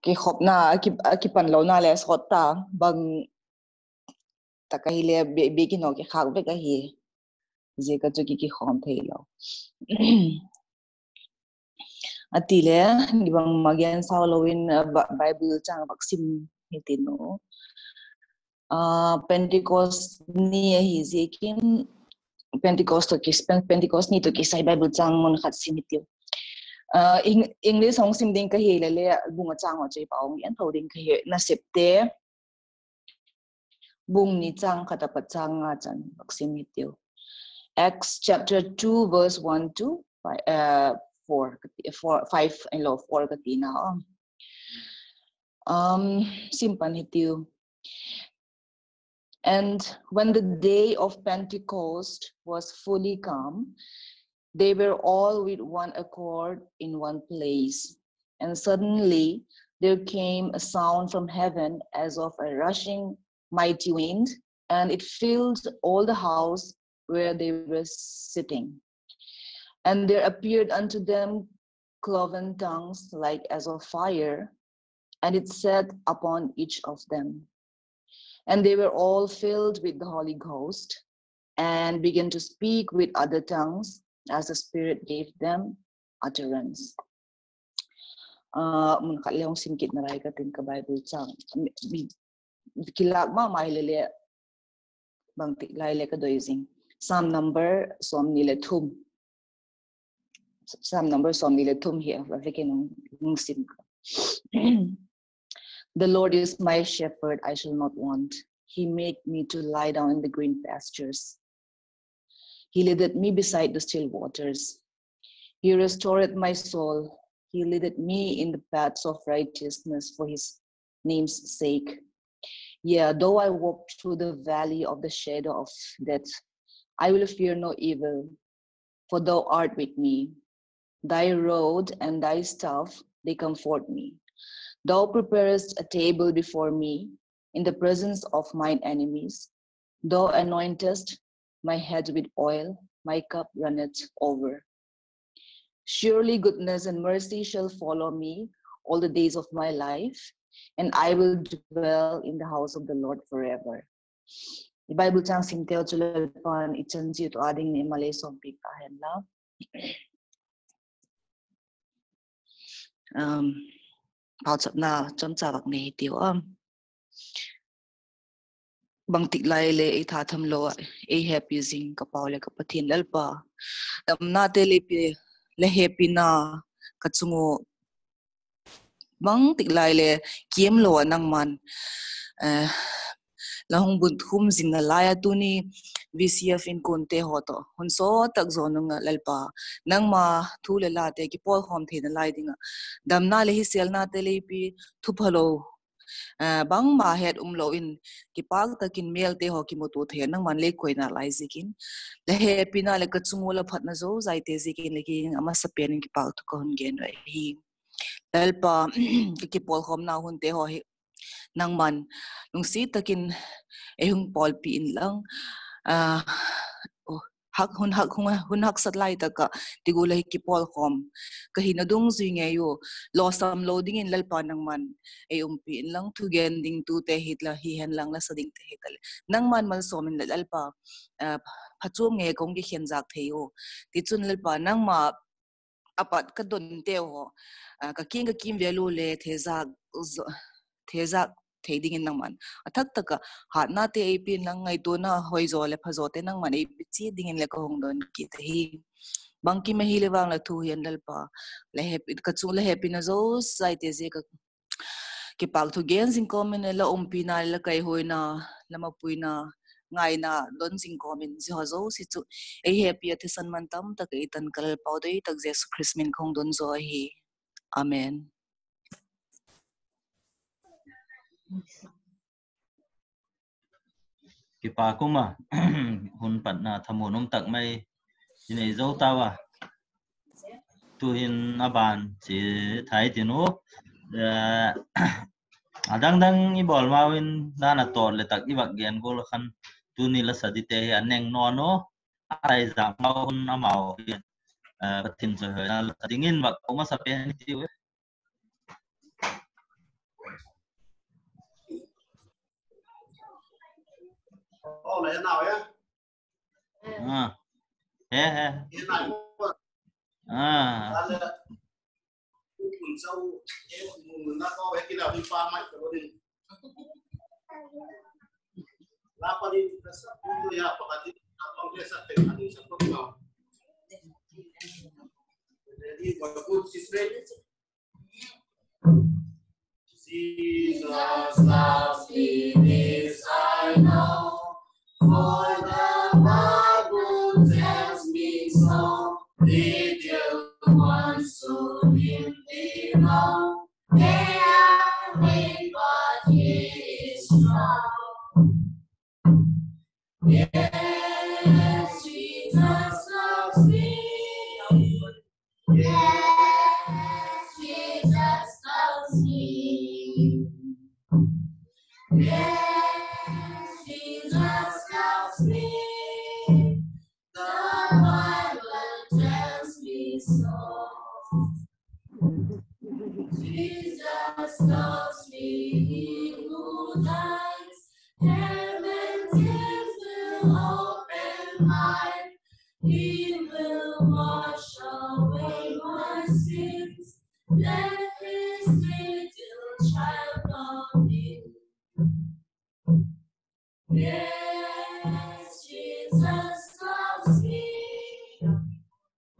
ki khop na ki pan lo na le sot ta bang ta ka hi le be ki no ki khak ve ka hi je ka chu ki khom thei lo ati le ni bang magian saw lo in bible chang vaksim hiti no Pentecost ni hi je kin Pentecost ni to ki sai bible chang mon khat simiti English hong sim ding ka hi le bunga chang o chei paong yan tho ding ka hi na septe bung ni chang khata pa chang nga chan vaksim hiti Acts chapter 2 verse 1 to 5 and law 4 katina simpan hitiu. And when the day of Pentecost was fully come, they were all with one accord in one place. And suddenly there came a sound from heaven as of a rushing mighty wind, and it filled all the house where they were sitting. And there appeared unto them cloven tongues like as of fire, and it sat upon each of them. And they were all filled with the Holy Ghost and began to speak with other tongues as the Spirit gave them utterance. Mun khat leong simkit na rai ka tin ka Bible chang kilak ma mai le bang ti lai le ka doizing Psalm number som ni le thum here vakin nung sim The Lord is my shepherd, I shall not want. He made me to lie down in the green pastures. He leadeth me beside the still waters. He restored my soul. He leadeth me in the paths of righteousness for his name's sake. Yea, though I walk through the valley of the shadow of death, I will fear no evil, for thou art with me. Thy rod and thy staff, they comfort me. Thou preparest a table before me in the presence of mine enemies. Thou anointest my head with oil, my cup runneth over. Surely goodness and mercy shall follow me all the days of my life, and I will dwell in the house of the Lord forever. The Bible chang simtel chulapan ichanji to ading ni malay sompik ahen la. Bao chập na chấm cha bạc này tiêu bang tik lai le ai tha tham lo ai happy zing ka paw le ka pathin lalpa tam na te le happy na ka chungo bang tik lai le kiem lo nang man la hong bun thum zin na la ya tu ni VCF in konte ho to hun so tak zonung lalpa nang ma thu le la te ki pol khom the na lai dinga dam na le hi sel na te le pi thu phalo bang ma het lo in ki pak takin mel te ho ki motu the nang man le koina lai zikin le happy na le ka chungo la phat na zo zai te zikin le ki ama sa pen ki pak to ko hun gen hi lalpa ki pol khom na hun te ho hi nang man nung si takin ehung pol pi in lang hun hak satlai taka tigula ki pol khom ka hina dung zui nge yo lo sam loading in lalpa nang man pi in lang tu gen ding tu te hitla hi hen lang la sading te hital nang man mal som in lalpa phachum nge kong ki hen jak theyo ti chun lalpa nang ma apat ka don te ho ka kim value le thezak theding in nang man athak taka hat na te pin lang ngai to na hoizo le phazo te nang man chi ding in le ko hong don ki te hi bangki ma hi le wang la thu hian lalpa le happy ka chu le happy na zo sai te je ka ki pak thu gen sing comment la pi na la kai hoina lama puina ngai na don sing comment ji ho zo si chu e happy athe san man tam ta kai tan kal pau dei tak Jesus Christ min khong don zo hi amen Kipa kuma hun pat na thamunum tak mai jinai zo tawa tu hin aban chi thai tinu adang i bol mawin dana ton le tak i bak gen go la khan tu ni la sadite aneng no ai za mau hun amau patin zo na dingin bak kuma sa pen ti Ô là thế nào nhá? Thế. Thế này mình sâu mình đã có cái nào đi pha mạnh của mình là đi sắp đi học hoặc là không thể sắp tỉnh đi sắp không nào đi vào good situation. Jesus loves me, this I know, for the Bible tells me so. Little ones to him belong. They are weak, but he is strong. Yes, Jesus loves me. Yes, Jesus loves me. Yes, Jesus loves me. The Bible tells me so. Jesus loves me. He who dies, heaven's gates will open wide. He will wash away my sins. Let his little child come in. Yes, Jesus loves me.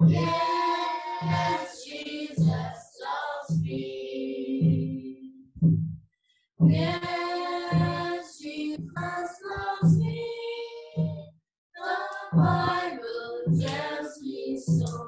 Yes, Jesus loves me. Yes, Jesus loves me. The Bible tells me so.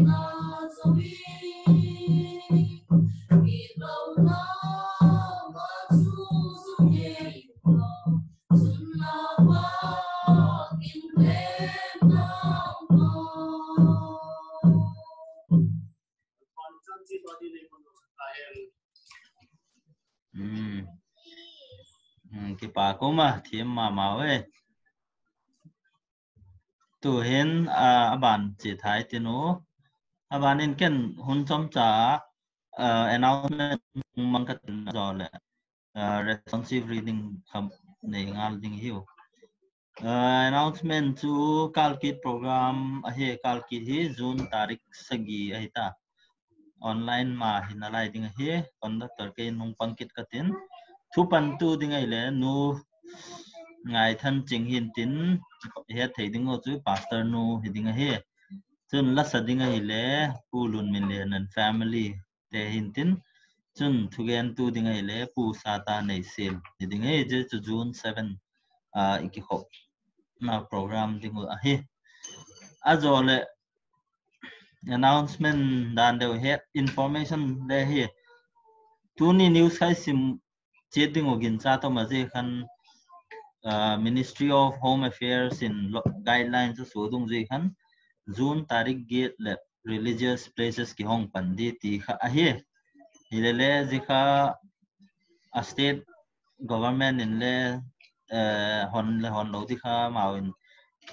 Oh, mà thiêm mà máu ấy tu hiền bạn chỉ thấy tin ô bạn nên cần hun trong trả announcement mang cái tin rồi là responsive reading không này ngal ding hiu announcement to kalkit program ahe kalkit hi June tarik sagi ahita online mà hinalai ding hi conductor ke nung pankit katin thu pan tu ding ai le nu ngài thân trình hiện tín hết thấy tiếng ngô chữ pastor nu hiện tiếng hết chun lát sa tiếng ấy lẽ pu luôn mình liền and family để hiện tín chun thu gen tu tiếng ấy lẽ pu sata này sim hiện tiếng ấy chứ June 7 iki khop na program tiếng ngô hết azo le announcement dan đều hết information để hết tu ni news khai sim chết tiếng ngô gin sa to mà gì khăn Ministry of Home Affairs in guidelines so dung ji khan June tarik gate le religious places ki hong pandi ti kha ahi hilele ji kha a state government in le hon lo ti kha mau in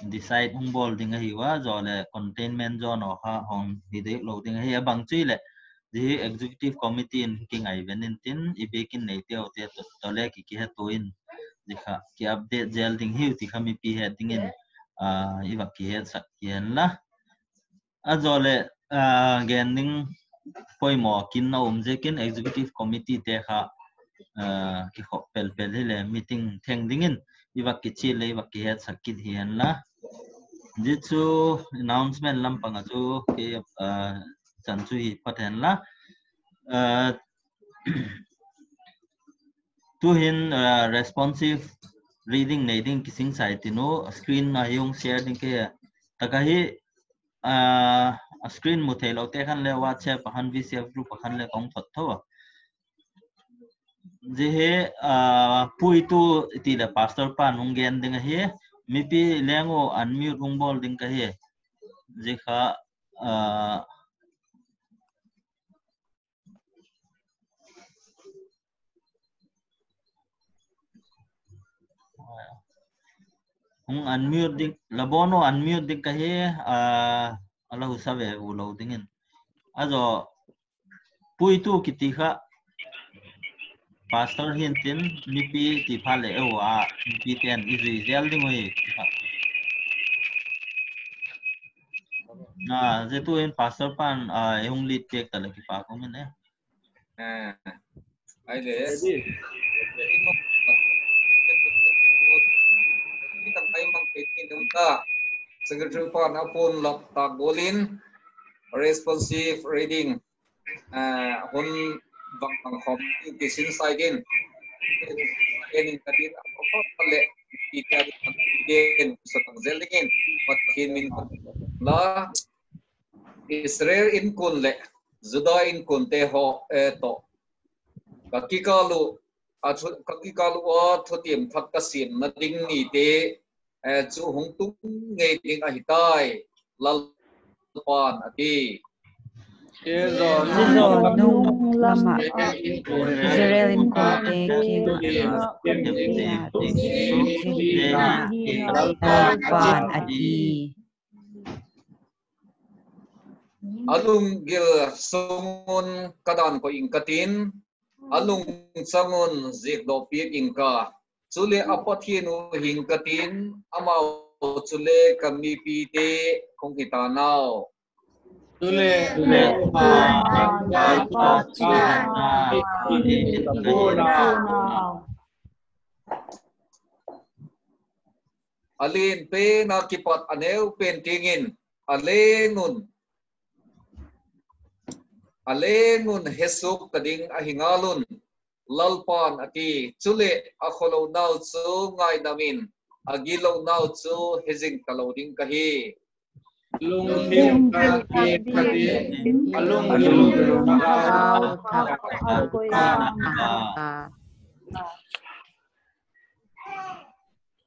decide hong bol ding hi wa zo le containment zone o kha hong hi de lo ding hi bang chui le ji executive committee in ki ngai venin tin ibekin nei te o te to le ki ha toin dikha ki update gel ding hiu ti khami pi heading in iwa ki head sak yen la azole gending poimo kin na je kin executive committee te kha ki kho pel hele meeting theng ding in iwa ki chi le iwa ki head sak ki hian la jichu announcement lam panga chu ke chan chu hi pathen la tu hin responsive reading needing kising site no screen na yung share din ke takahi screen mu thelo te khan le WhatsApp han VCF group khan le kong thot tho je he pui tu ti da pastor pa nung gen ding he mi pi lengo unmute rung bol ding ka he je kha hung unmute ding labono unmute ding ka he alahu sabe u lo dingin azo pui tu kiti kha pastor hintin mi pi ti phale ewa mi pi ten izu zel ding oi je tu in pastor pan hung lead check tala ki pa ko men ai le kita kai mang pekin dum ta secretary pan apun lok ta golin responsive reading hun bang bang khom ki sin sai gen enin kadir apa le kita gen satang zel gen pathin min la Israel in kun le Juda in kun te ho to kakikalu a thotim thak ka sin na ding ni te chu hung tung nge ding a hitai lal pan ati nung lama Israel in konte pan ati alung gil sungun kadan ko ingkatin alung sangun zik do pik ingka chule apathinu hingkatin amao chule kami pite kong hitanao chule alin pe na kipat aneu pentingin alengun hesuk kading ahingalun lalpan ati chule akholo nau chu ngai namin agilo nau chu hezing kaloding kahi lung thim kadi alung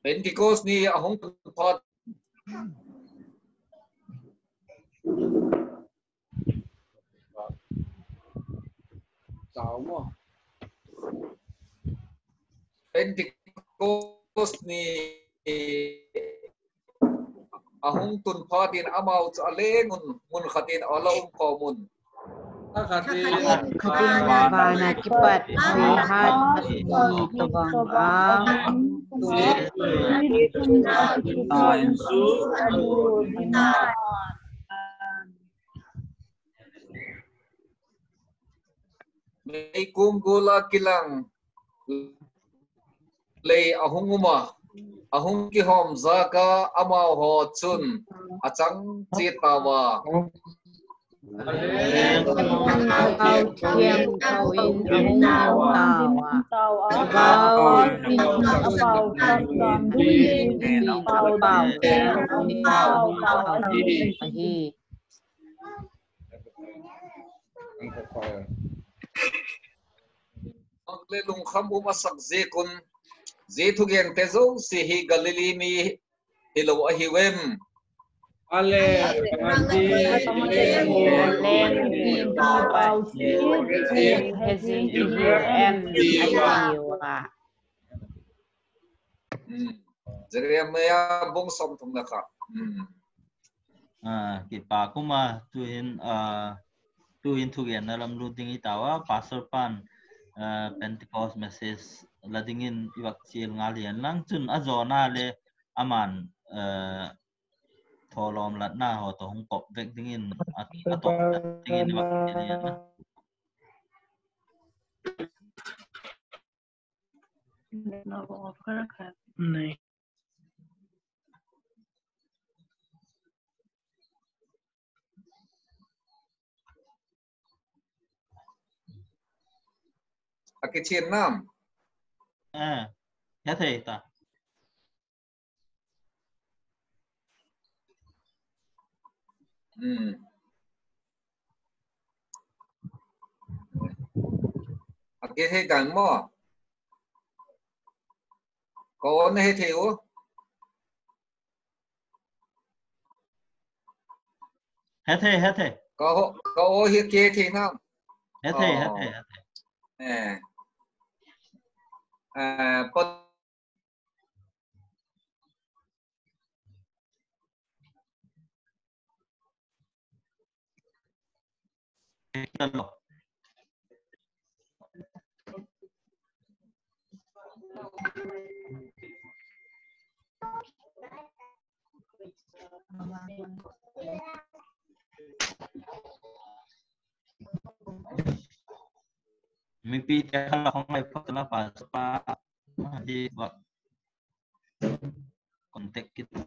Pentecost ni ahong thot Pentecost ni ahung tun phatin amau chalengun mun khatin alaum qomun Khatin bana kipat rihat di tabang May kumgula kilang lay ahunguma ahung ki hom zaka amau ho chun achang chitawa Tiang kau in ahung tawa ang lelung kham umasak zekun zethugen tezo si hi galili mi hilo ahiwem Jeremia bong som tung naka kipa kuma tuin thugen na lam luding itawa pastor pan Pentecost message ladingin iwak chiel ngalian lang chun azona le aman tholom lat na ho to hong kop vek dingin atok dingin iwak chielian na akichin nam ya thầy ta akichin kan mo có này thì hết thầy có hiện kia thì nào hết thầy nè mimpi kalau không phải phát là pas di kontak kita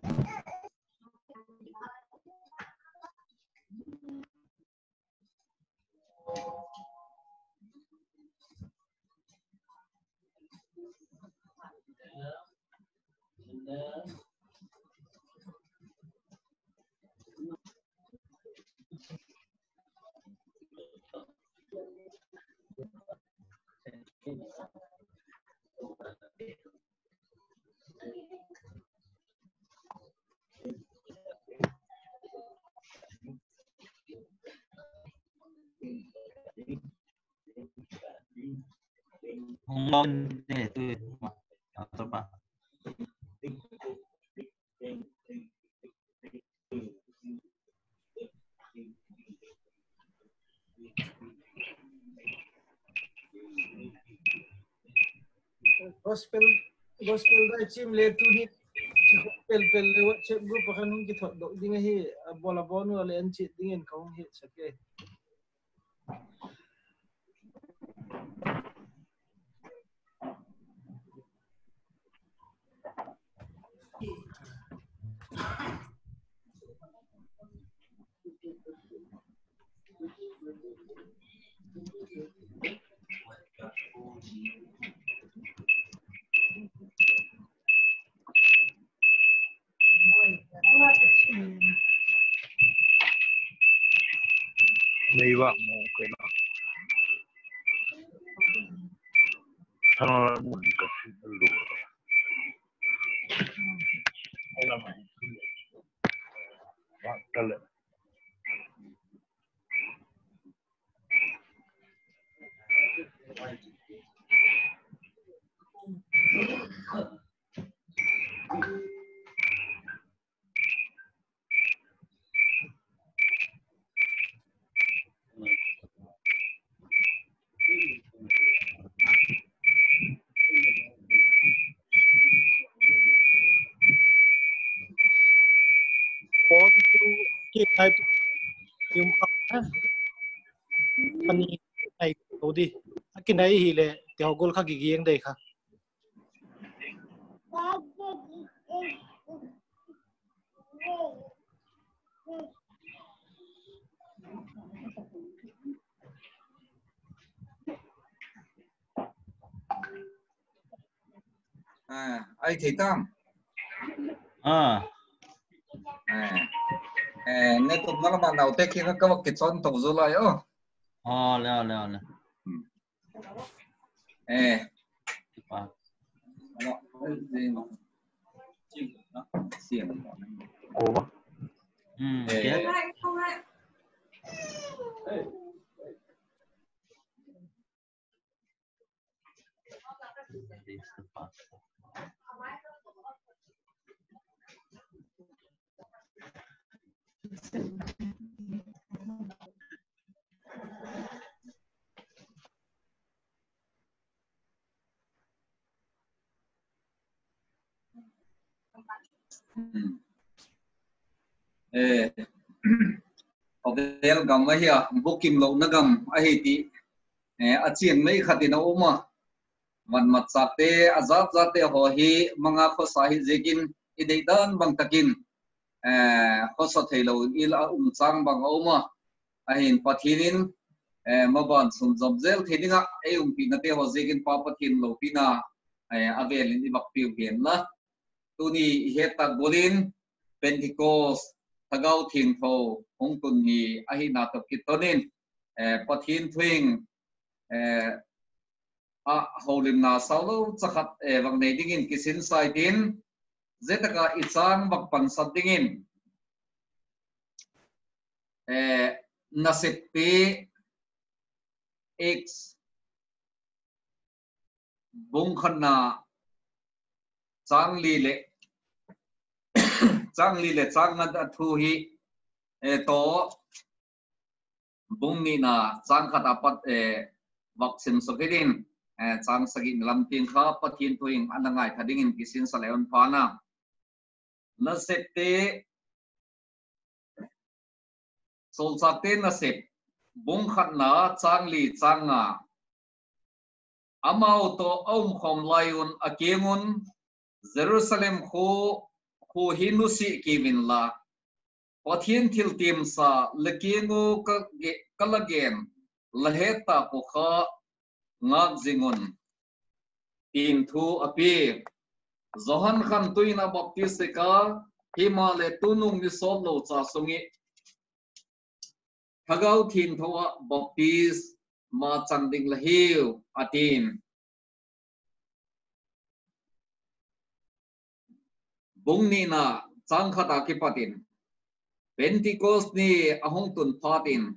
Ngon để tôi atau apa gospel da chim le tu ni pel le WhatsApp group akan nung ki thot do ding hi bola bonu ale an chi ding en kaung hi sake Neiva mo kena sana música dulu ada mai tale kia hai yung pani ai to đi cái này hi le tiểu gol khắc gì đây khắc ai thấy tam nghe tụi nó mà nào tết khi nó có một cái son tổng số lại leo Hotel gam ma hiya booking lo na gam a hi ti achian mai khatina uma man mat sakte azab zate ho hi manga kho sahi jekin ideidan bang takin kho so thailo ila chang bang uma a hin pathinin maban sum jobzel thidinga pi na te ho jekin pa pathin lo pina avelin ibak piu hian la tuni heta golin Pentecost tagaw thing tho hong tun ni ahi na to kitonin pathin thwing a holim na saulo chakhat wang nei dingin kisin sai tin zetaka ichang bak pan sat dingin nasip pe x bung khanna chang li le chang na thu hi to bung ni na chang khata pat vaccine sokedin chang sagin lam tin kha pathin tuing anangai thadingin kisin saleon phana na septe sol sakte na sep bung khat na chang li changa amao to khom layun akengun Jerusalem khu hinusi kivin la pathin thil tim sa lekingu kalagen laheta pokha ngak zingun tin thu api zohan khan tuina baptistika himale tunung ni soblo cha sungi thagau thin thowa baptis ma chanding lahiu atin bungni na changkhata kipatin Pentecost ni ahong tun phatin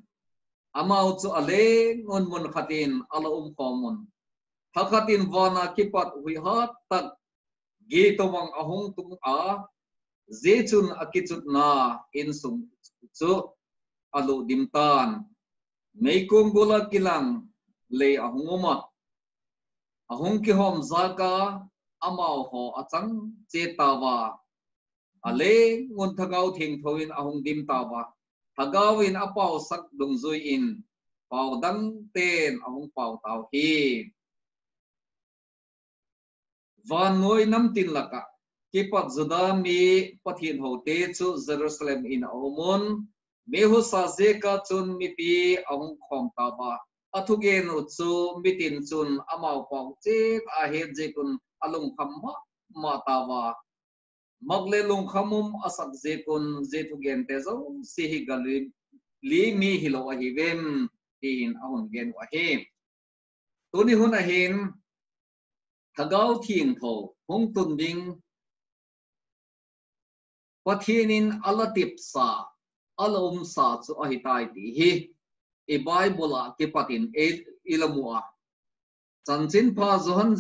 amau chu ale ngon mun khatin ala khomun thakatin wana kipat hui hat tak ge tomang ahong tung a zechun akichut na insum chu alu dimtan meikum gola kilang le ahongoma ahong ki hom zaka amau ho achang chetawa ale ngun thagau thing thoin ahong dim tawa thagawin apau sak dungzui in pau dang ten ahong pau tau hi van noi nam tin laka kipat zuda mi pathin hote chu Jerusalem in omun mehu sa zeka chun mi pi ahong khom tawa athugen chu mitin chun amau pau che a he jekun alung khamma ma tawa magle lung khamum asak zekun zethugen tezo sihi galin li mi hilo hi vem tin ahun gen wa he tuni hun a hin thagau thing tho hong tun ding pathinin alatip sa alom sa chu ahitai ti hi e bible ke patin ilamua chanchin pha zohan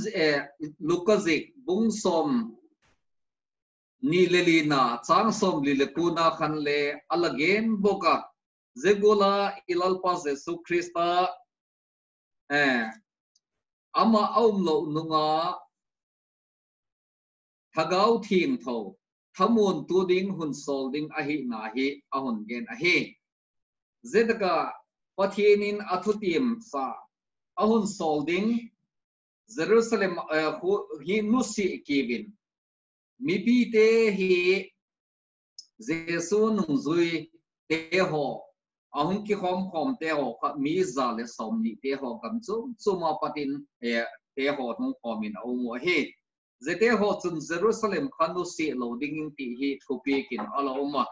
lukazik bungsom ni lelina changsom lilekuna khanle alagen boka zegola ilalpa Jesu Krista ama aumlo nunga thagau thim tho thamun tu ding hun sol ding ahi na hi ahun gen ahi zedaka pathienin athutim sa ahun sol ding Jerusalem hi nusi kivin mipi te hi Jesu nung zui te ho ahun ki khom te ho mi za le som ni te ho kam chu chuma patin te ho nung khomin au hi zete ho chun Jerusalem khanu si lo ding ti hi thupi kin aloma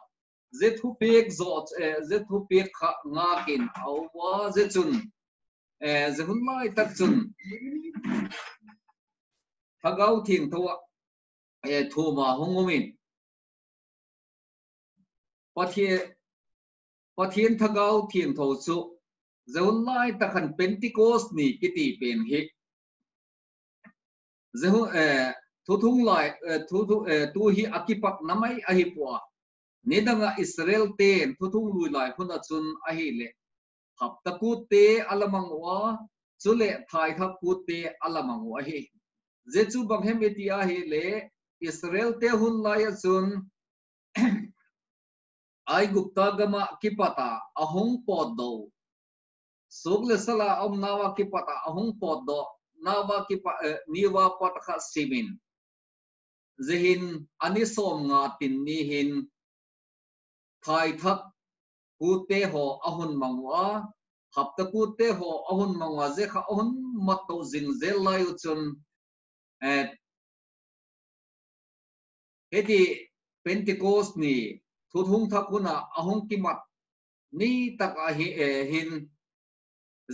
ze thupi zo ze thupi kha nga kin au wa ze chun ze hun mai tak chun thagau thing tho thu ma hongumin pathian thagau thing tho chu ze hun mai takhan Pentecost ni kiti pen hi ze hu thu thung lai tu hi akipak namai ahi puwa nedanga Israel ten thu thung lui lai khuna chun ahi le hap takut te alamang wa chule thai thakut te alamang wa hi je chu bang hem etia hi le Israel te hun lai chun ai gupta gama kipata ahong podo sugle sala om nawa kipata ahong podo nawa kipa niwa patakha simin zehin anisom nga tin ni hin thai thak kute ho ahun mangwa hapta kute ho ahun mangwa je kha ahun matto jing zel lai chun hedi Pentecost ni thuthung thakuna ahung kimat ni tak a hin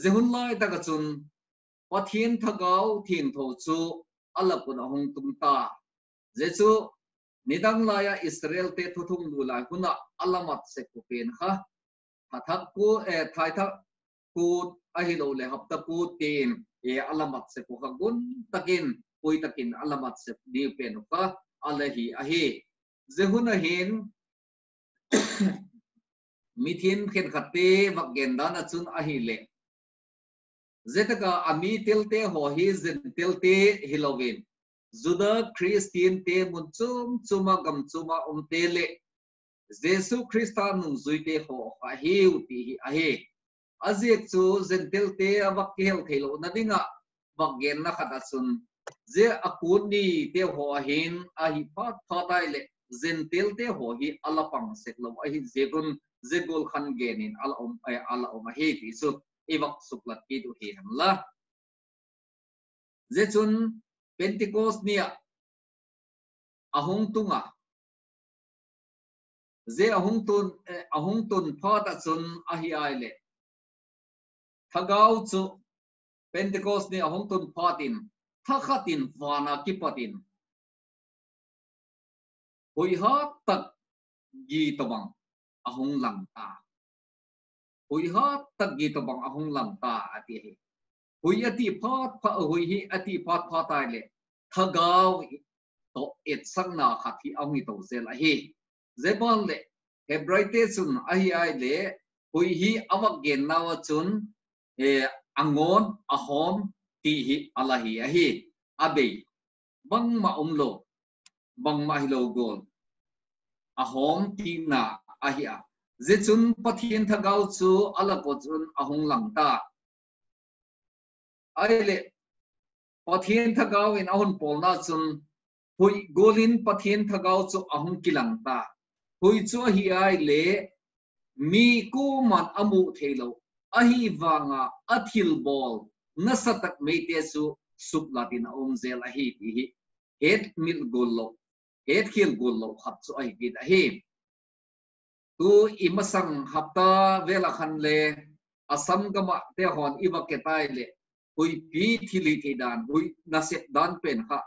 zehun lai tak chun pathian thagau thin tho chu alapun ahung tumta je chu nidang laya Israel te thuthung lu lai kuna alamat se ku pen kha thak ku thai thak ku ahi lo le hapta ku tin alamat se ku gun takin pui takin alamat se ni pen ka alahi ahi zehuna hin mithin khen khate vagen dana chun ahi le zetaka ami telte ho hi zen telte hilovin juda Christian te munchum chuma gam chuma tele Jesu Christa nung zuite ho ahi uti hi ahi azek chu zen telte avakel khelo nadinga vagen na khata chun je akuni te ho hin ahi pat phatai le zentel te ho hi alapang seklo ahi zegun zegol khan genin ala om hi ti su evak suklat ki du hi hamla je chun Pentecost nia ahung tunga je ahung tun phata chun ahi aile thagau chu Pentecost ni ahung tun phatin thakhatin wana kipatin hui hat tak gi tobang ahung lam ta hui hat tak gi tobang ahung lam ta ati hi hui ati phat pha hui hi ati phat pha tai le thagau to et sang na khathi ahi to zel a hi zebon le hebraite chun ahi ai le hui hi awak gen nawa chun angon ahom ti hi alahi a hi abe bang ma umlo bang ma hilo gol ahom ti na ahia zechun pathian thagau chu alako chun ahung langta aile pathian thagau in ahun polna chun hui golin pathian thagau chu ahung kilangta hui chu hi ai le mi ku man amu thelo ahi wanga athil bol nasatak meite su suplatin zel ahi hi het mil gollo het khil gollo khap chu ai bit ahi tu imasang hapta vela khan le asam gama te hon ibaketai le hui pi thili thidan hui nasep dan pen kha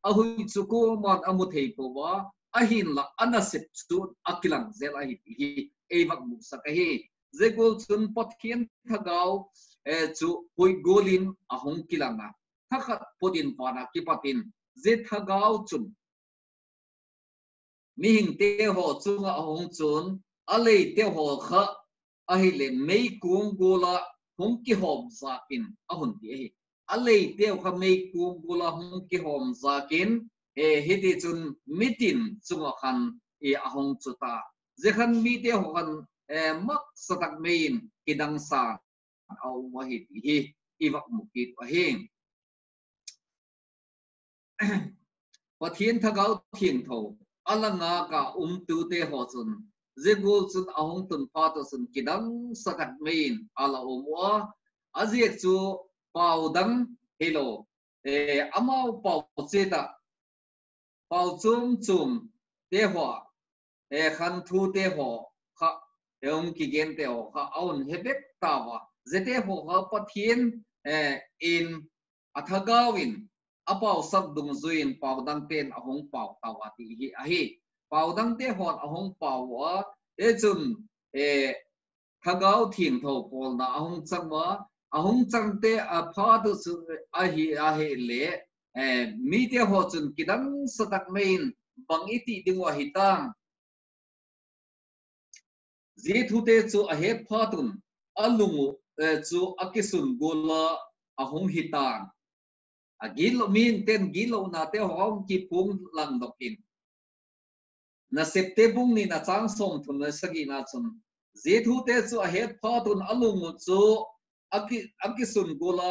ahui chuku man amu thei powa ahin la anasep chu akilang zel ahi hi evak mu sakahi zegol chun pathian thagau chu hui golin ahong kilanga thakhat podin pana kipatin je thagau chun mihing te ho chunga ahong chun alei te ho kha ahi le mei kung gola hong ki hom zakin ahun ti hi alei te kha mei kung gola hong ki hom zakin hiti chun mitin chunga khan ahong chuta je khan mi te ho khan mak satak mein kidang sa au wa hi iwak mukit wa hing pathian thagau thing tho alanga ka tu te ho chun zegul chun ahong tun pa to sun kidang satak mein ala omwa aziek chu paudang hello amau pau cheta pau chum te ho khan thu te ho kha ki gen te ho kha aun hebek tawa zete ho ha pathian in athagawin apau sak dung zuin paudang ten ahong pau tawa ti hi ahi paudang te hon ahong pau wa chun thagau thing tho pol na ahong changwa ahong changte apha tu ahi le mi te ho chun kidang satak main bang iti dingwa hitang zi thu te chu ahe phatun alungu chu akisun gola ahong hitang agilo min ten gilo na te hong ki pung lang dokin na septe bung ni na chang som thun na sagi na chun zi thu te chu ahe phatun alungu chu akisun gola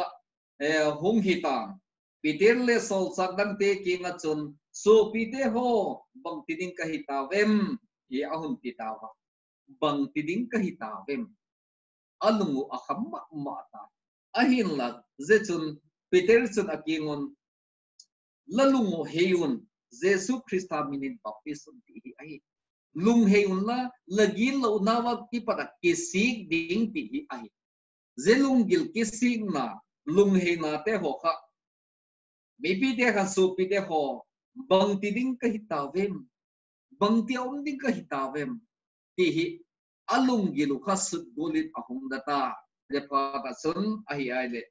hong hitang Peter le sol sakdang te kinga chun so pite ho bang tiding ka hitawem ye ahun titawa bang tiding ka hitawem alungu akhamma mata ahin la ze chun Peter chun akingon lalungu heyun Jesu Christa minin baptism ti ai lung heyun la lagin lo nawa ki pada kisig ding ti ai zelung gil kisig na lung hey na te ho kha maybe te khan so pi te ho bang ti ding ka hitawem bang ti om ding ka hitawem ti hi alung gilu kha sut golit ahong data le pa ta sun ai ai le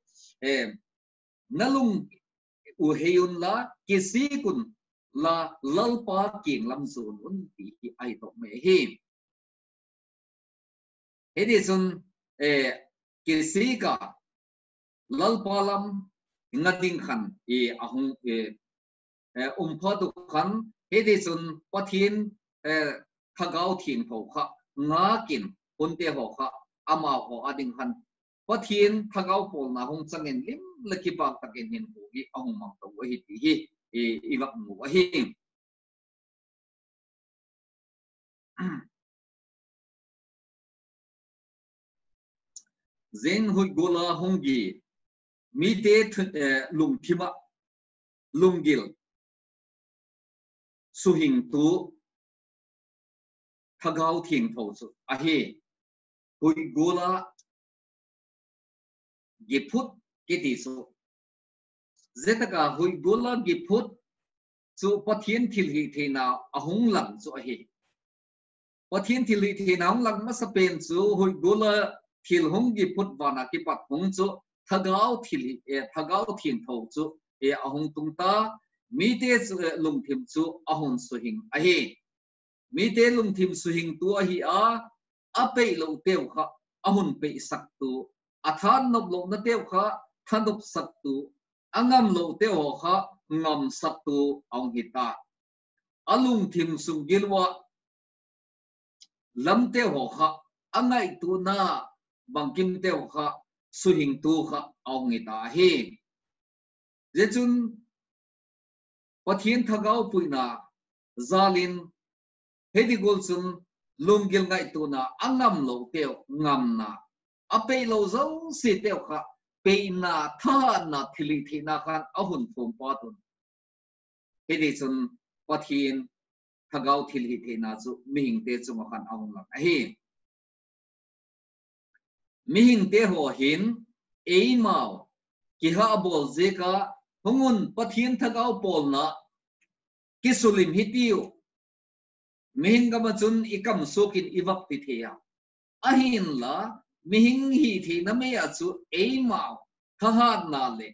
nalung u heyun la kisikun la lalpa king lam zun un ti hi ai to me hi hedi sun kisika lalpa lam ngading khan ahong phadu khan hedi sun pathin thagau thing tho kha nga kin punte ho kha ama ho ading khan pathin thagau pol na hong changen lim laki pak takin hin ho gi ahong mang to hi ti hi iwak mu wa hi zen hui gola hongi mi te lung thima lunggil suhing tu thagau thing tho chu ahi hui gola giput kiti su zetaka hui gola giput chu pathian thil hi thena ahung lang chu ahi pathian thil hi thena ahung lang ma sapen chu hui gola thil hong giput wana ki pat hong chu thagau thil thagau thing tho chu ahung tung ta mi te lung thim chu ahun suhing ahi mi te lung thim suhing tu ahi a pe lo teu kha ahun pe sak tu athan nop lo na teu kha thanop sak tu angam lo teu kha ngam sak tu ong hita alung thim sum gilwa lam teu kha angai tu na bangkim teu kha suhing tu kha ong hita hi jechun pathian thagau puina zalin hedi golsun lunggil ngai tu na angam lo teu ngam na ape lo zo si teu kha pe na tha na thili thina khan ahun phom patun hedi chun pathian thagau thili thina chu mihing te chunga khan ahun la hi mihing te ho hin eimau ki ha bol zeka hungun pathian thagau pol na kisulim hitiu mihing ka machun ikam sokin iwak ti theya ahin la mihing hi thi na me achu eimau thahat na le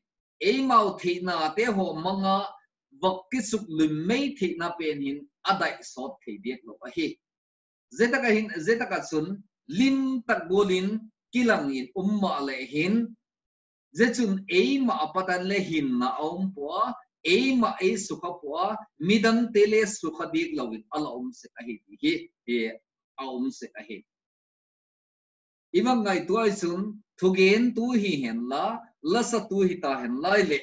eimau thi na te ho manga wakisuk limei thi na pen hin adai sot thi dek lo ahi zetaka chun lim tak bolin kilang in umma le hin zechun eima apatan le hin na om po ma e sukha pua midang tele sukha dik lawin ala se kahi hi se kahi imang ngai tuai sun thugen tu hi hen la sa tu hi ta hen lai le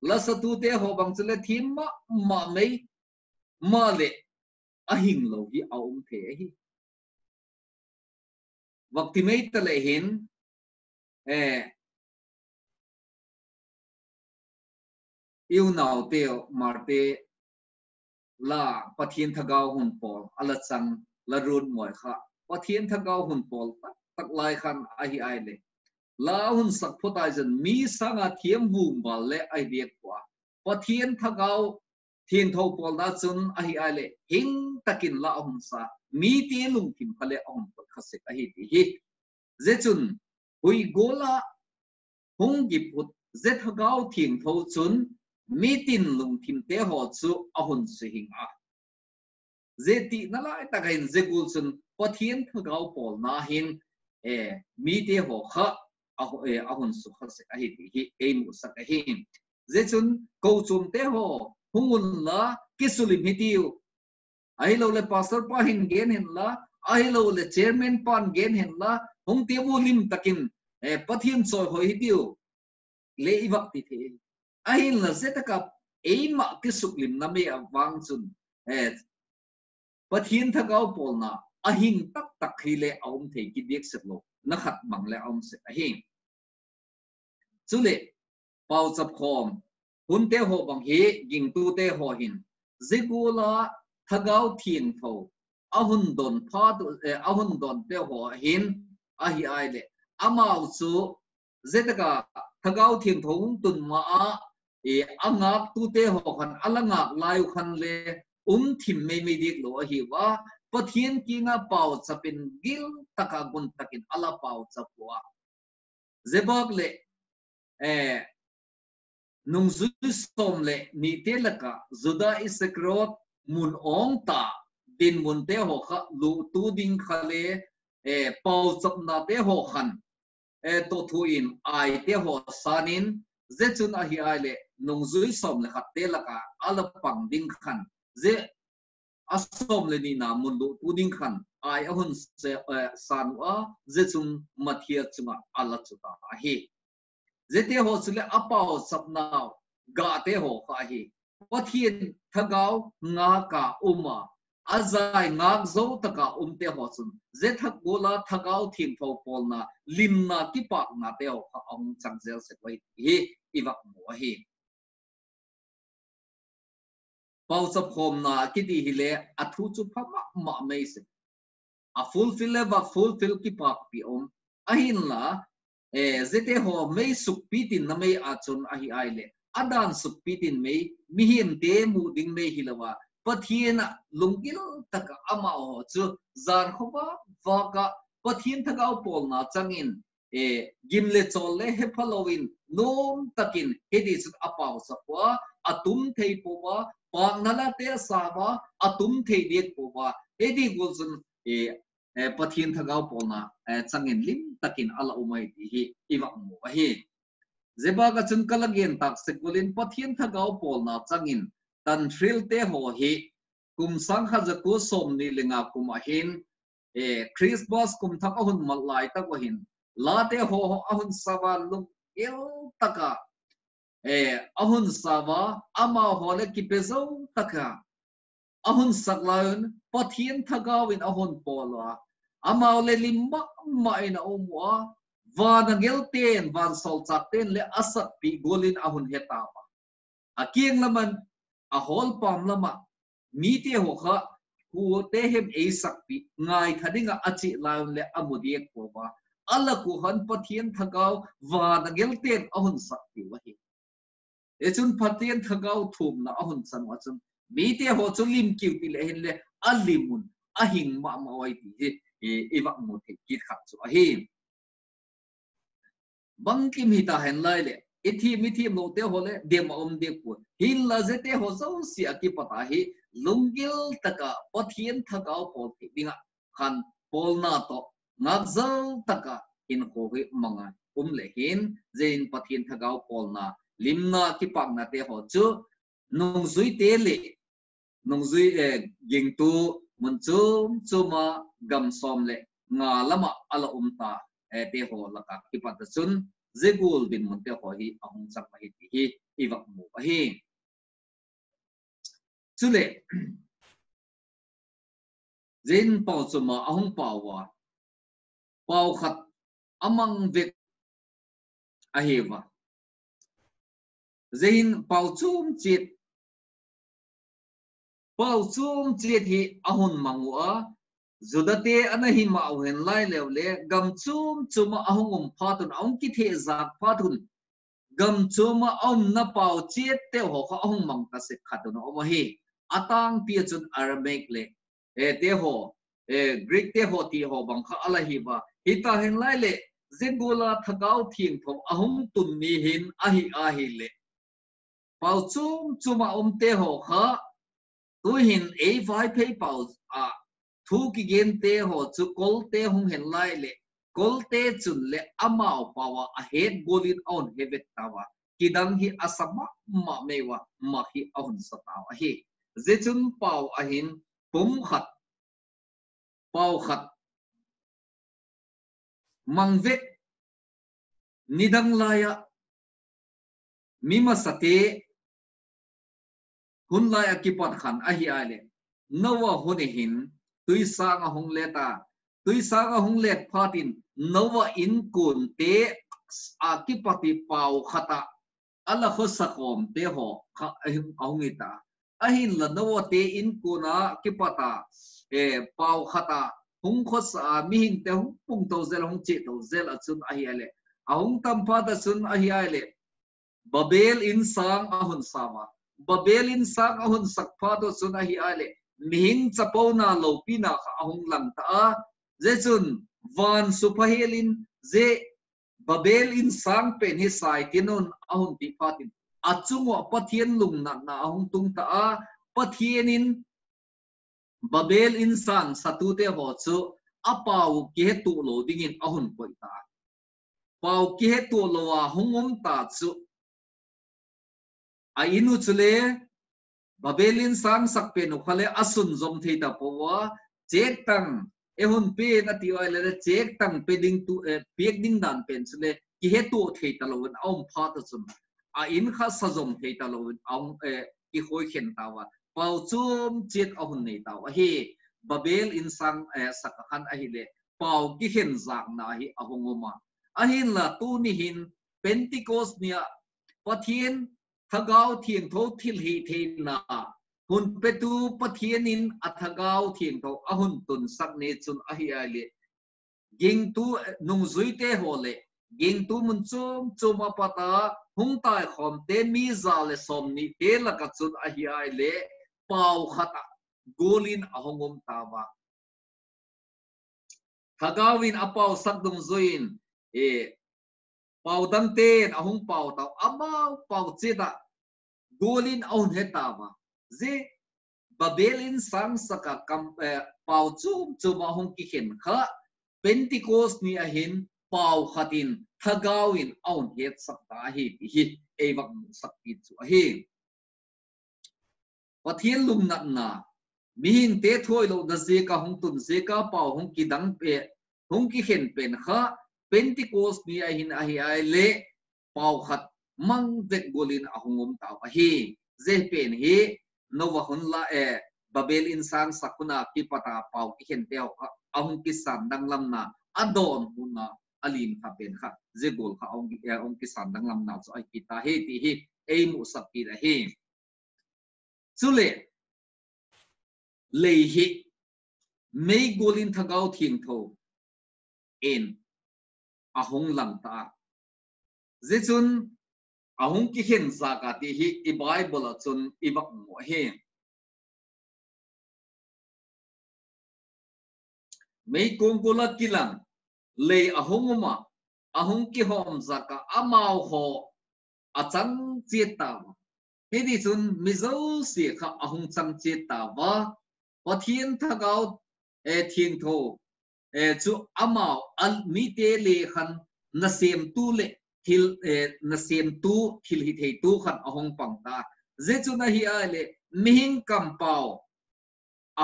la sa tu te ho bang chule thim ma mei ma le ahing lo hi the hi wakti mei ta le hin yêu nào teo marte la pathian thagau hun pol ala chang la run moi kha pathian thagau hun pol tak lai khan ahi ai le la hun sak photai jan mi sanga thiam bum bal le ai dek kwa pathian thagau thiên thâu pol na chun ahi ai le hing takin la hun sa mi te lung kim khale on khase ahi ti hi je chun hui gola hung gi phut je thagau thiên thâu chun meeting lung tim te ho chu ahun se hing a zeti nala ta gain zegul sun pathian thagau pol na hin mi te ho kha ahun su kha se a hi hi mu sa ka hin zechun ko chum te ho hungun la kisulim hitiu ai lo le pastor pa hin gen hin la ai lo le chairman pan gen hin la hung te bu lim takin pathian choi hoi hitiu le iwak ti the ahin la zetaka eima kisuklim nami awang chun pathian thagau polna ahin tak tak khile aum thei ki dek setlo na khat mangle aum se ahin chule pau chap khom hun te ho bang he ging tu te ho hin zigula thagau thieng tho ahun don pha tu ahun don te ho hin ahi ai le amau chu zetaka thagau thieng tho tun ma angak tu te ho khan alangak lai khan le thim me dik lo hi wa pathian kinga pau chapin gil taka gun takin ala pau chapwa zebak le nung zu som le ni te laka zuda isakrot mun ong ta din mun te ho kha lu tu ding khale pau chap na te ho khan to thu in ai te ho sanin zechun ahi ale nungzui som le khatte laka ala pang ding khan je asom le ni na mundu puding khan ai ahun se sanwa zechun mathia chunga ala chuta ahi zete ho chule apao sapnaw ga te ho kha hi pathian thagau nga ka uma azai ngak zo taka te ho chun je thak gola thagau thim tho polna limna ki pak na te ho kha ong changzel se wai hi iwak mo hi pau chap khom na ki di hile athu chu phama ma mai se a fulfill le fulfill ki pak pi ahin la zete ho mei suk pitin na mei achun ahi ai le adan suk pitin mei mihim te mu ding mei hilawa pathian lungil taka ama ho chu zan khoba waka pathian thagau pol na changin gimle cholle he following nom takin hedi chu apau sapwa atum thei powa pangnala te sawa atum thei dek powa hedi golsun pathian thagau polna changin lim takin ala umai hi iwak mo hi zeba ga chun kalagen tak sekulin pathian thagau polna changin tan thril te ho hi kum sang kha jaku som ni lenga kum ahin Chris boss kum thak ahun malai ta ko hin la te ho ahun sawa luk el taka ahun sawa ama hole ki pezo taka ahun saklaun pathian thagawin ahun pola ama le limma ma ina umwa van gelten van sol chakten le asat pi golin ahun hetawa akieng laman a hol pam lama mi te ho kha ku te hem e sakpi ngai khadinga achi laun le amodiek powa ala ku han pathian thagau van gelten ahun sakpi wahi echun pathian thagau thum na ahun san wachun mi te ho chulim kiu ti le hen le alimun ahing ma ma wai ti iwak mo the ki khat chu ahi bangkim hi ta hen lai le ithi mithi mo te hole dem de ku hin la zete ho zo si aki pata hi lungil taka pathian thagau pol ti dinga khan polna to ngakzal taka in ho hi manga le hin zein pathian thagau polna limna ki pangna te ho chu nông duy tế lệ nông duy ging tu mun chum ma gam som lệ nga lama ala ta te ho la ka ki pat chun zegul bin mun te ho hi ahung chak ma hi iwak mu hi chule zin pau chuma ahung pawa pau khat amang vek ahewa zin pau chum chit hi ahun mangwa zudate anahi ma auhen lai lewle gam chuma ahungum phatun aung ki the zak phatun gam chuma om na pau chit te ho kha ahung mang ta se khatun o hi atang pi chun Arabic le te ho Greek te ho ti ho bang kha ala hi ba hita hen lai le zengula thakau thing thom ahung tun mi hin ahi le pau chuma te ho kha tu hin a vai pay pau thu ki gen te ho chu kol te hung hen lai le kol te chun le amao pawa a head golin on hevet tawa kidang hi asama ma mewa ma hi on satawa hi zechun pau ahin pum khat pau khat mangvek nidang laya mima sate hun laya kipat khan ahi ale nawa hunehin tuisa nga hung leta tuisa nga hung let phatin nawa in kun te akipati pau khata ala khosakom te ho kha ahung ita ahin la nawa te in kuna kipata pau khata hung khosa mihin te hung pung to zel hung che to zel achun ahi ale ahung tampa da sun ahi ale babel in sang ahun sama babel in sang ahun sakpa to sun ahi ale mihin chapona lopina kha ahung lang ta zechun van supahelin ze babel in sang pen hi sai tinun ahun ti patin achungo pathian lung na ahung tung ta pathianin babel in sang satute ho chu apau ke tu lo dingin ahun poita pau ke tu lo wa hungum ta chu a inu chule babelin sang sakpe no khale asun zom theita powa chek tang ehun pe na ti wa le chek tang pe ding tu pek ding dan pen chule ki he tu theita lo an om pha ta chum a in kha sa zom theita lo ang ki khoi khen tawa pau chum chet ahun nei tawa he babel in sang sakhan a hi le pau ki khen zak na hi ahongoma ahin la tu ni hin Pentecost nia pathian thagau thieng tho thil hi the na hun petu pathianin athagau thieng tho ahun tun sak ne chun ahi ale ging tu nung zuite hole ging tu mun chum apata hung tai khom te mi zale som ni te la ka chun ahi ale pau khata golin ahongom tawa thagawin apau sakdum zoin pau dang ten ahung pau taw amau pau cheda golin on hetawa ze babelin sang saka kam pau chum ahung ki khen kha Pentecost ni ahin pau khatin thagawin on het sakta hi ewak sakti chu hi pathian lum na mihin te thoi lo da ze ka hung tun ze ka pau hung ki dang pe hung ki khen pen kha Pentecost ni ahin ahi ai le pau khat mang vet golin ahungum taw ahi ze pen hi nova hun la babel in sang sakuna ki pata pau ki hen teo ahung ki san dang lam na adon huna alin kha pen kha ze gol kha ong ki san dang lam na so ai ki ta he ti hi ei mu sak ti la hi chule le hi mei golin thagau thing tho en ahung lang ta zechun ahung ki hen zaka ti hi i bible chun i bak mo he mei kongkola kilang le ahunguma ahung ki hom zaka amau ho achang cheta hedi chun mizo si kha ahung chang cheta wa pathian thagau thieng tho chu amau al mi te le khan na sem tu le thil na sem tu thil hi thei tu khan ahong pang ta zechu na hi ale mihing kampau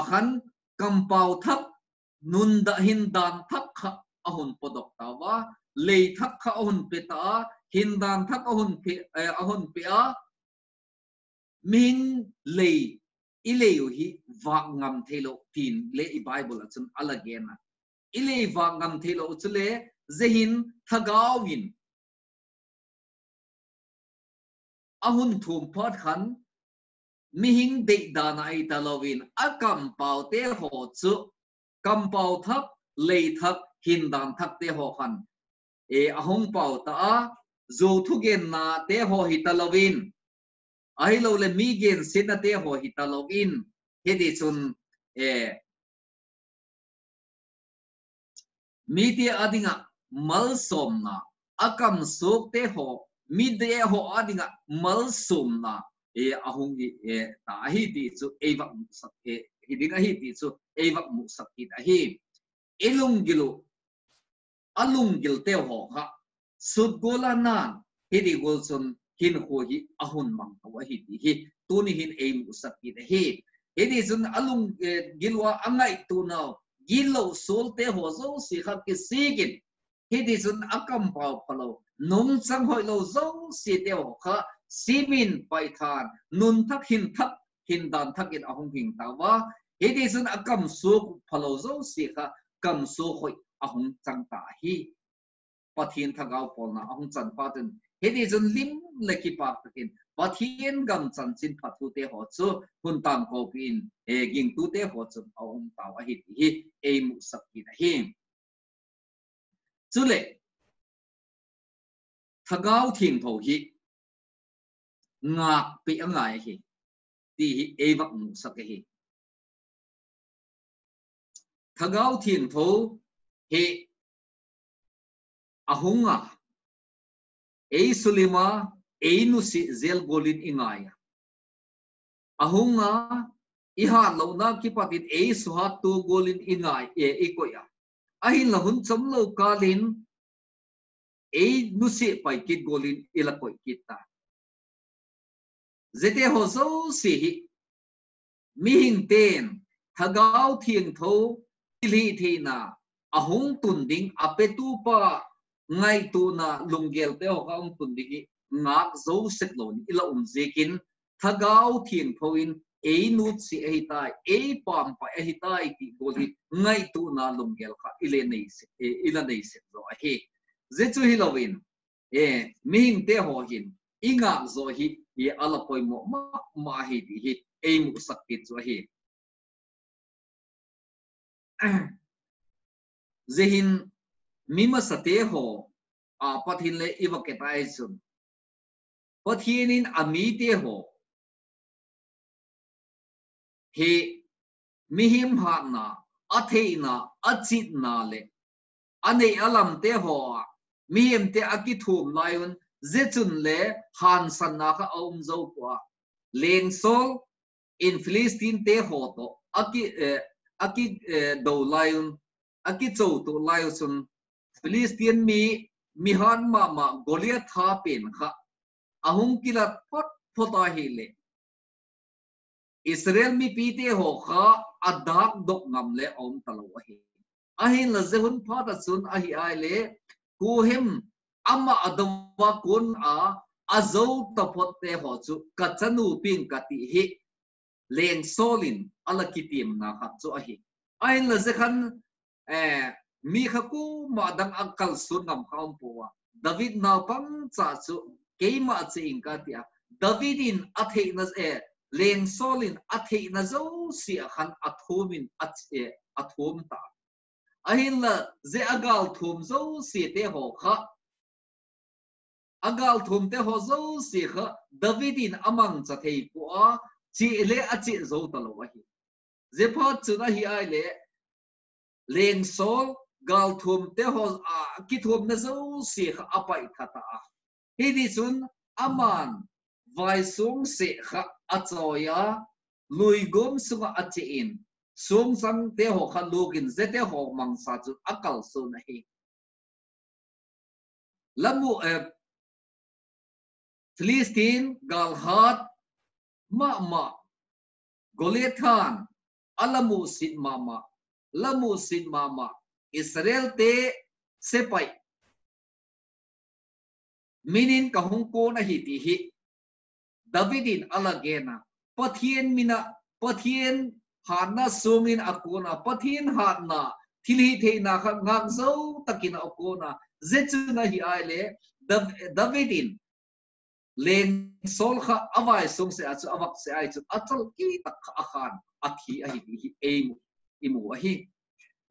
akhan kampau thak nun da hin dan thak kha ahun podok tawa lei thak kha ahun peta hin dan thak ahun pe a min lei ileu hi wa ngam thelo tin le I bible achun alagena ile wa ngam thelo uchule zehin thagawin ahun thum phot khan mihing de dana ai talowin akam pau te ho chu kam pau thak lei thak hin dan thak te ho khan e ahong pau ta zo thu gen na te ho hi talowin ai lo le mi gen sin na te ho hi talowin he di chun e mi te adinga mal som na akam sok te ho mi de ho adinga mal som na e ahung e ta hi ti chu e va sak e hidinga hi ti chu e va mu sak ki ta hi elung gilu alung gil te ho ha sud gola nan hidi golson hin ho hi ahun mang wa hi ti hi tu ni hin e mu sak ki ta hi hidi sun alung gilwa angai tu na gilo sol te ho zo si kha ki sigin hidi sun akam pau phalo nung chang hoi lo zo si te ho kha simin paithan nun thak hin dan thak in ahong hing tawa hedi sun akam su phalo zo si kha kam su hoi ahong chang ta hi pathin thagau polna ahong chan paten hedi sun lim leki pak takin pathin gam chan chin phathu te ho chu hun tam ko pin e ging tu te ho chu ahong tawa hi hi e mu sak ki na hi chule thagau thing tho hi ngak pi angai hi ti hi evak mu sak hi thagau thin tho he ahunga e sulima e nusi zel golin ingaya ahunga iha lona ki patit e suhat tu golin ingai e ikoya ahin lahun chamlo kalin e nusi pai kit golin ilakoi kita zete ho zo si hi mi hing ten thagau thieng tho li thina ahung tun ding apetu pa ngai tu na lunggel te ho kaung tun ding ngak zo set lon ila zekin thagau thieng thoin e nut si e tai e pam pa e tai ti boli ngai tu na lunggel kha ile nei se ila nei se zo a he ze chu hi lovin e mi hing te ho hin inga zo hi e ala poi mo ma hi ti hi e mu sakit zo hi zehin mima sate ho a pathin le iwaketai sun pathinin ami te ho he mihim ha na atheina achit na le anei alam te ho mihim te akithum laiun zechun le han san na kha om zo kwa leng sol in Philistine te ho to aki do laiun aki chou to laiun Philistine mi han ma Goliath ha pen kha ahung kilat pot phota hi le Israel mi pite ho kha adak dok ngam le om talo hi ahin la zehun phata chun ahi ai le ku hem ama adawa kun a azo tapot te ho chu kachanu ping kati hi leng solin ala kitim na kha chu ahi ahin la zekhan mi khaku ma dang akal sun ngam khaum puwa David na pang cha chu keima ching ka tia Davidin athei na leng solin athei na zo si khan athumin athum ta ahin la ze agal thum zo si te ho kha agal thum te ho zo si kha Davidin amang cha thei pu a chi le a chi zo ta lo wa hi ze phat chu na hi ai le leng sol gal thum te ho ki thum na zo si kha apai thata a hi di chun aman vai sung se kha achoya lui gom sunga achiin sung sang te ho kha login zete ho mang sa chu akal so na hi lamu Philistine gal hat ma Goliathan alamu sit mama lamu sit mama Israel te sepai minin kahung ko na hiti hi Davidin alagena pathian mina pathian hana sungin akona pathian hana thili the na kha ngak zo takina akona zechuna hi aile Davidin len sol kha awai sung se achu awak se ai chu achal ki tak akhan athi a hi eimu imu hi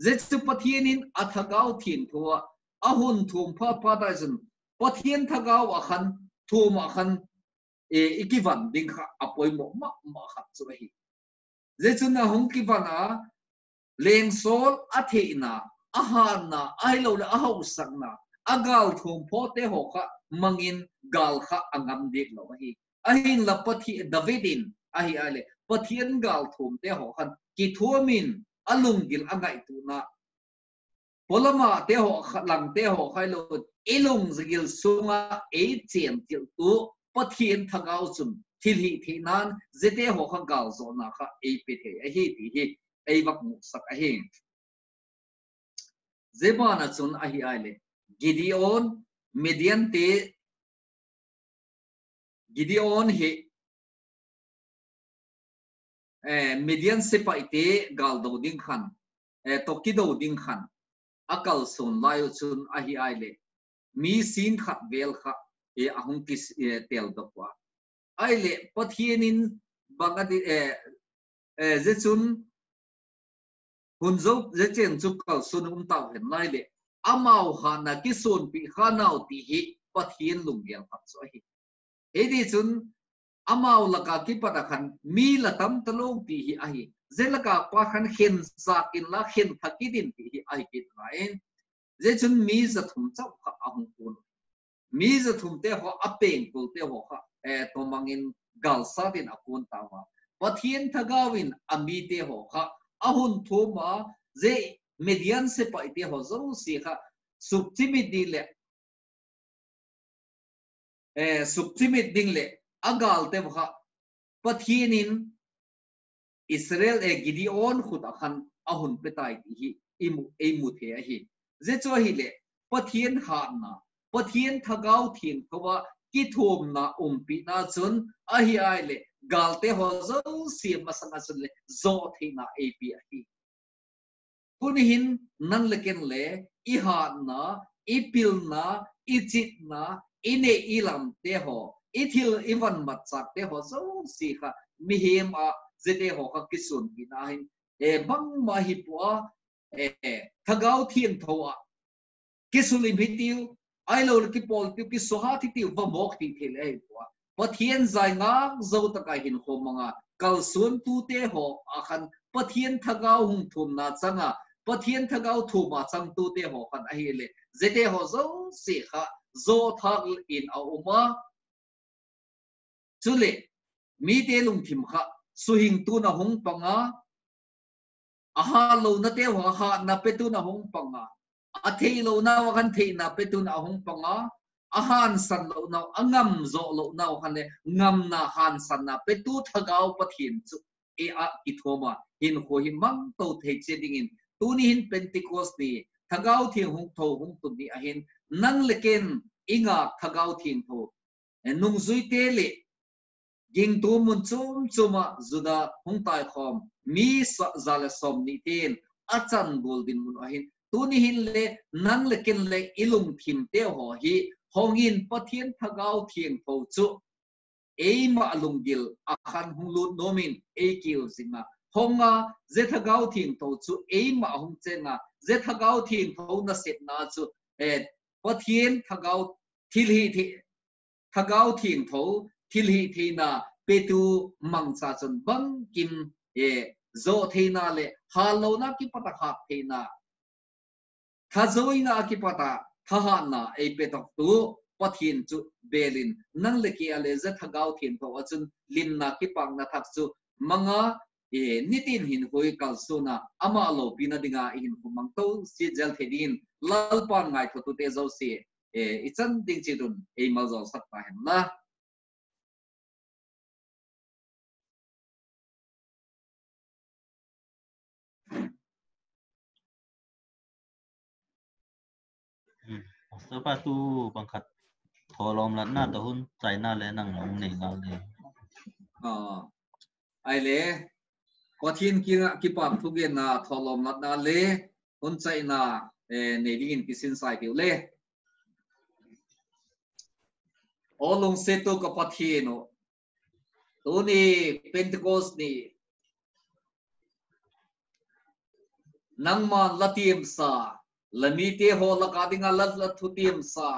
zechu pathianin athagau thin thua ahun thum pha pha da jun pathian thagau akhan thum akhan ikivan ding kha apoi mo ma khat chu hi zechuna hong kivana leng sol atheina ahana ailo la ahau sakna agal thum phote ho kha mangin gal kha angam dik lo hi ahin la pathi Davidin ahi ale pathian gal thum te ho khan ki thuamin alungil angai tu na polama te ho lang te ho khailo ilung zigil sunga e chen til tu pathian thagau chum thilhi thinan zete ho kha gal zo na kha e pe the a hi ti hi ei wak mu sak a hi zebana chun a hi ale Gideon Midian te Gideon he Midian sepai te gal do ding khan toki do ding khan akal sun layo chun a hi ale mi sin khat vel kha e ahung kis tel do kwa aile pathianin bangadi zechun hunzo zechen chukal sun taw hen laile amau hana kisun pi khanau ti hi pathian lunggel khat so hi edi chun amau laka ki patakhan mi latam talong ti hi ahi zelaka pa khan khen sakin la khen thakidin ti hi ai kit lain zechun mi za thum chau kha ahung kun mi za thum te ho apeng kul te ho kha tomangin gal sadin akun tawa pathian thagawin ami te ho kha ahun thoma ze median se pa te ho zo si kha subtimit dile subtimit dingle agal te kha pathianin Israel Gideon khut akhan ahun petai hi imu the hi ze cho hi le pathian ha na pathian thagau thin thowa ki thom na pi na chun a hi ai le galte ho zo si masanga chun le zo thina ap hi punihin nan leken le I ha na ipil na ichit na ine ilam te ho ithil ivan matsak te ho zo si kha mihem a zete ho kha kisun binahin bang mahi puwa thagau thien thowa kisulin bitiu ailo ki pol tu ki sohati ti va mok ti thele puwa pathian zai ngak zo ta ka hin kho manga kalsun tu te ho akhan pathian thagau hung thum na changa pathian thagau thuma chang tu te ho khan a hele zete ho zo si kha zo thak in a uma chule mi te lung thim kha suhing tu na hung panga aha lo na te ho ha na pe tu na hung panga a thei lo na wa kan thei na pe tu na hung panga ahan san lo na angam zo lo na khan le ngam na han san na pe tu thagau pathin chu e a ki thoma hin ho hin mang to thei che ding in tu ni hin Pentecost ni thagau thi hung tho hung tu ni a hin nang leken inga thagau thin tho nung zui te le ging tu mun chum chuma zuda hung tai khom mi zala som ni ten achan goldin mun a hin tu ni hin le nang leken le ilum thim te ho hi hongin pathian thagau thieng tho chu eima alungil akhan hunglut nomin ekil zinga honga zethagau thing tho chu eima hung chenga zethagau thing tho na set na chu pathian thagau thilhi thi thagau thing tho thilhi thina petu mangcha chon bang kim zo theina le halona ki pata kha theina khazoina ki pata thahana e petok tu pathin chu belin nang leki ale za thagau thin tho achun limna ki pang na thak chu manga nitin hin hoi kalsuna ama lo pina dinga hin kumang to si jal thedin lalpan ngai tho tu te zo si ichan ding chidun e mal zo sak ta hem na Sapa tu bangkat tholom lat na tahun China le nang long nei ngal le. Ai le có thiên ki pam thu gen na tholom lat na le hun China nei ding in kisin sai tiu le. Olong seto ka pathino. Tu ni Pentecost ni nang man latiam sa lamite ho lakadinga lat thutiam sa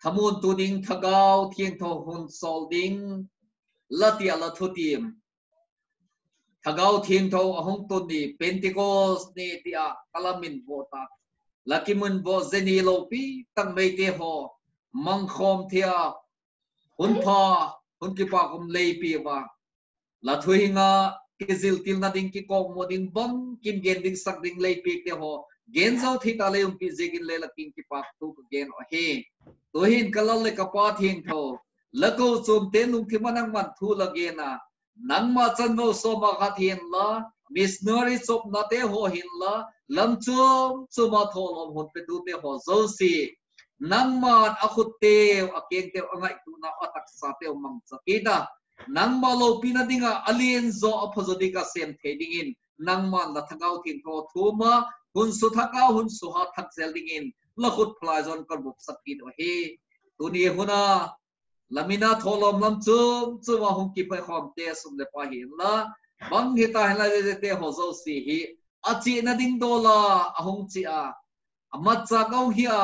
thamun tu ding thagau thieng tho hun sol ding latia la thutiam thagau thieng tho ahong tu ni Pentecost ni tia kalamin bota lakimun bo zeni lopi tang meite ho mangkhom thia hun pha hun ki pa kum lei pi ba la thuinga kizil til na ding ki kong mo ding bang kim gen ding sak ding lei pi te ho gen zau thi ta le um pi zigin le la king ki pa tu gen o he to hin kalal le ka pa thing tho la ko chom te lung ki manang man thu la ge na nang ma chan no so ma kha thien la missionary chop na te ho hin la lam chom chuma tho lom hon pe tu te ho zo si nang ma akhut te akeng te angai tu na atak sa te mang sa kita nang ma lo pina dinga alien zo aphozodika sem theding in nang ma la thagau thin tho thuma hun su thakau hun su ha thak zel ding in la khut phlai zon kar bup sakit o he tuni huna lamina tholom lam chum chuma hum ki phai khom te sum le pa hi la bang hi ta hla de te ho zo si hi achi na ding dola ahong chi a amat cha gau hi a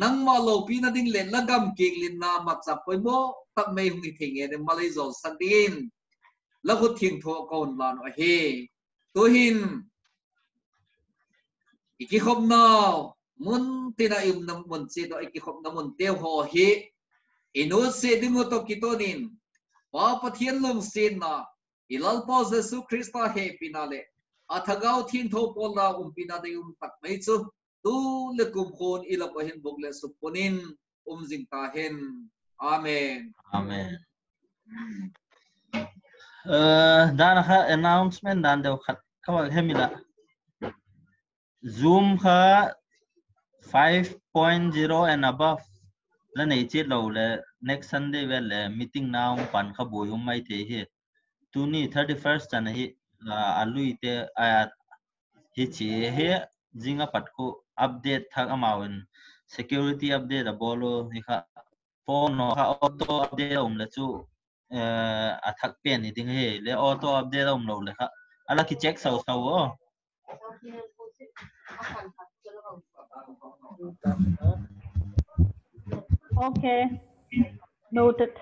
nang ma lo pina ding le lagam kik lin na mat cha poi mo tak mei hung ni thing e malai zo sandin la khut thing tho kon lan o he to hin iki khop naw mun tina im nam mun se do iki khop nam mun te ho hi ino se ding to kitonin pa pathian lom sin na ilal pa jesu christa he pinale athagau thin tho pol na pina de tak mei chu tu le kum khon ila ko hin bok le suponin jing ta hen amen Amen. Dan kha announcement dan deu khat kawal hemila Zoom kha 5.0 and above la nei che lo le next Sunday well meeting now pan kha boyum mai the hi tu ni 31st tan hi alui te hi chi he jinga pat ko update thak amawin security update a bolo hi kha phone no kha auto update la chu athak pen ni ding he le auto update lo le kha ala ki check sau sau o Okay, noted.